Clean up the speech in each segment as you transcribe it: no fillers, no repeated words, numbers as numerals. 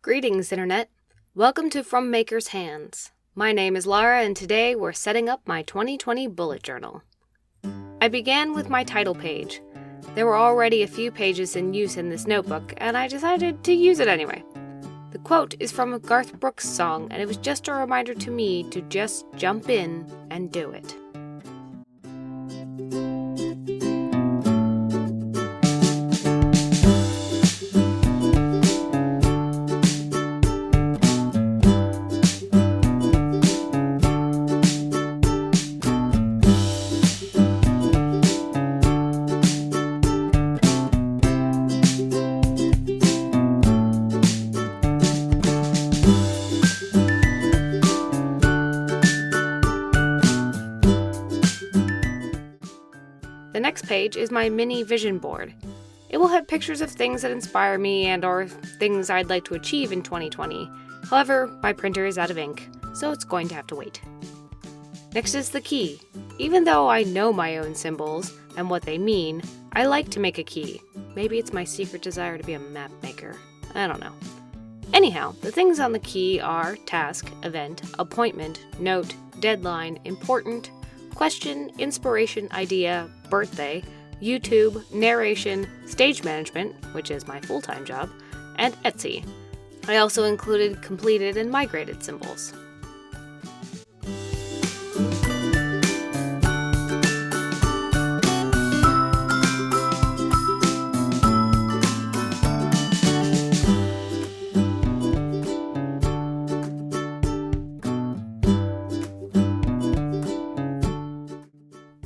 Greetings, Internet. Welcome to From Maker's Hands. My name is Lara, and today we're setting up my 2020 bullet journal. I began with my title page. There were already a few pages in use in this notebook, and I decided to use it anyway. The quote is from a Garth Brooks song, and it was just a reminder to me to just jump in and do it. The next page is my mini vision board. It will have pictures of things that inspire me and or things I'd like to achieve in 2020. However, my printer is out of ink, so it's going to have to wait. Next is the key. Even though I know my own symbols and what they mean, I like to make a key. Maybe it's my secret desire to be a map maker. I don't know. Anyhow, the things on the key are task, event, appointment, note, deadline, important, question, inspiration, idea, birthday, YouTube, narration, stage management, which is my full-time job, and Etsy. I also included completed and migrated symbols.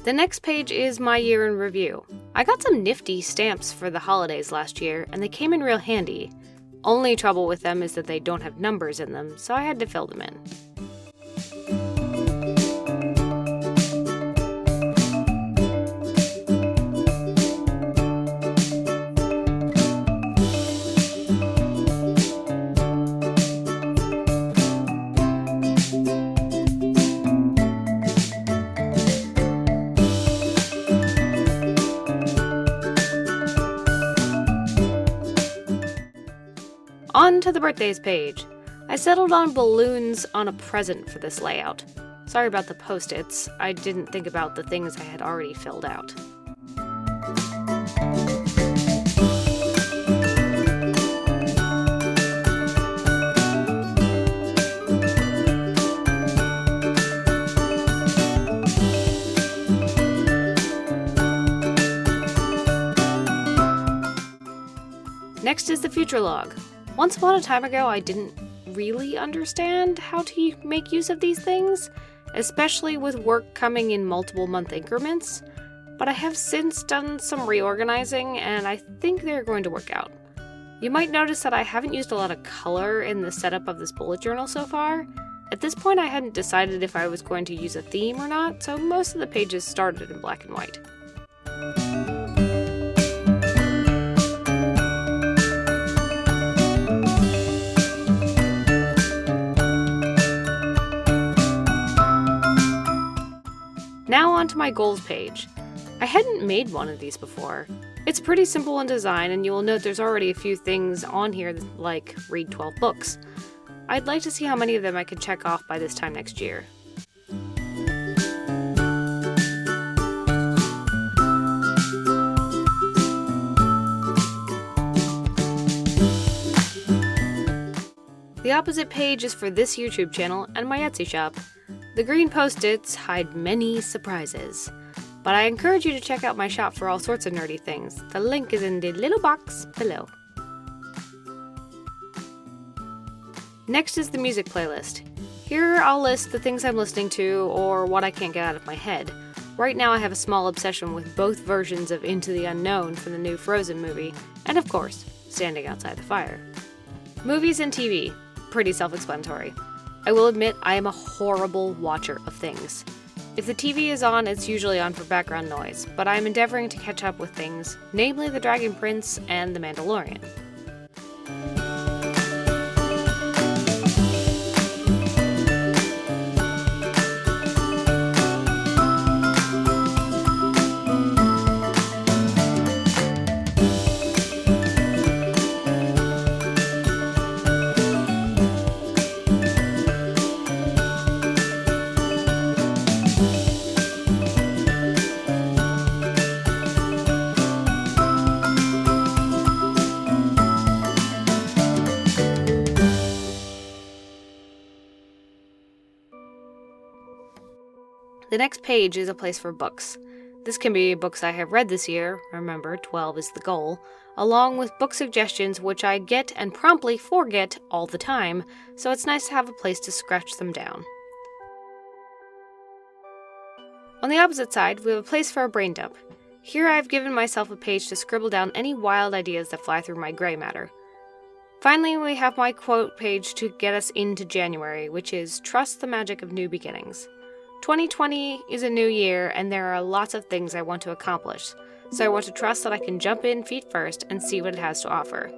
The next page is my year in review. I got some nifty stamps for the holidays last year, and they came in real handy. Only trouble with them is that they don't have numbers in them, so I had to fill them in. On to the birthdays page. I settled on balloons on a present for this layout. Sorry about the post-its. I didn't think about the things I had already filled out. Next is the future log. Once upon a time ago, I didn't really understand how to make use of these things, especially with work coming in multiple month increments, but I have since done some reorganizing and I think they're going to work out. You might notice that I haven't used a lot of color in the setup of this bullet journal so far. At this point, I hadn't decided if I was going to use a theme or not, so most of the pages started in black and white. Now on to my goals page. I hadn't made one of these before. It's pretty simple in design, and you will note there's already a few things on here like read 12 books. I'd like to see how many of them I can check off by this time next year. The opposite page is for this YouTube channel and my Etsy shop. The green post-its hide many surprises, but I encourage you to check out my shop for all sorts of nerdy things. The link is in the little box below. Next is the music playlist. Here I'll list the things I'm listening to or what I can't get out of my head. Right now I have a small obsession with both versions of Into the Unknown from the new Frozen movie, and of course, Standing Outside the Fire. Movies and TV. Pretty self-explanatory. I will admit I am a horrible watcher of things. If the TV is on, it's usually on for background noise, but I am endeavoring to catch up with things, namely The Dragon Prince and The Mandalorian. The next page is a place for books. This can be books I have read this year, remember 12 is the goal, along with book suggestions which I get and promptly forget all the time, so it's nice to have a place to scratch them down. On the opposite side, we have a place for a brain dump. Here I have given myself a page to scribble down any wild ideas that fly through my gray matter. Finally, we have my quote page to get us into January, which is, "Trust the magic of new beginnings." 2020 is a new year, and there are lots of things I want to accomplish, so I want to trust that I can jump in feet first and see what it has to offer.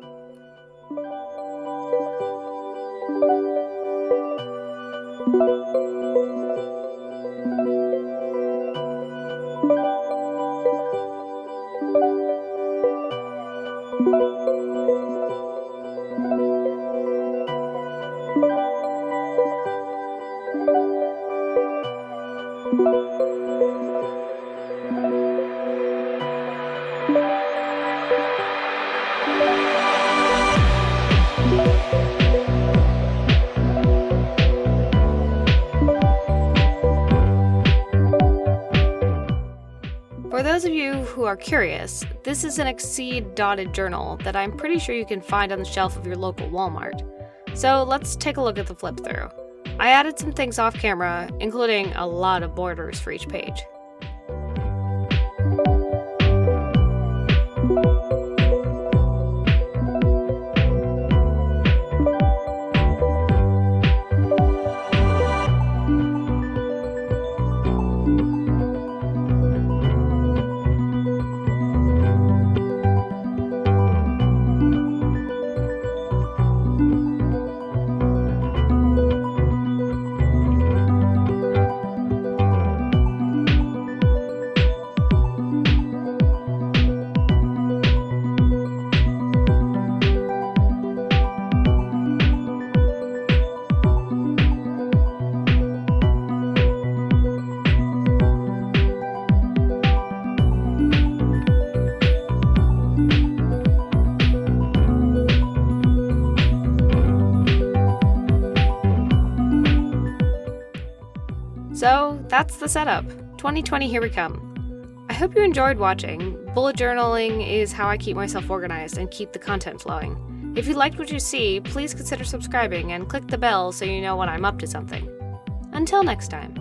For those of you who are curious, this is an Exceed dotted journal that I'm pretty sure you can find on the shelf of your local Walmart. So let's take a look at the flip through. I added some things off camera, including a lot of borders for each page. So that's the setup. 2020, here we come. I hope you enjoyed watching. Bullet journaling is how I keep myself organized and keep the content flowing. If you liked what you see, please consider subscribing and click the bell so you know when I'm up to something. Until next time.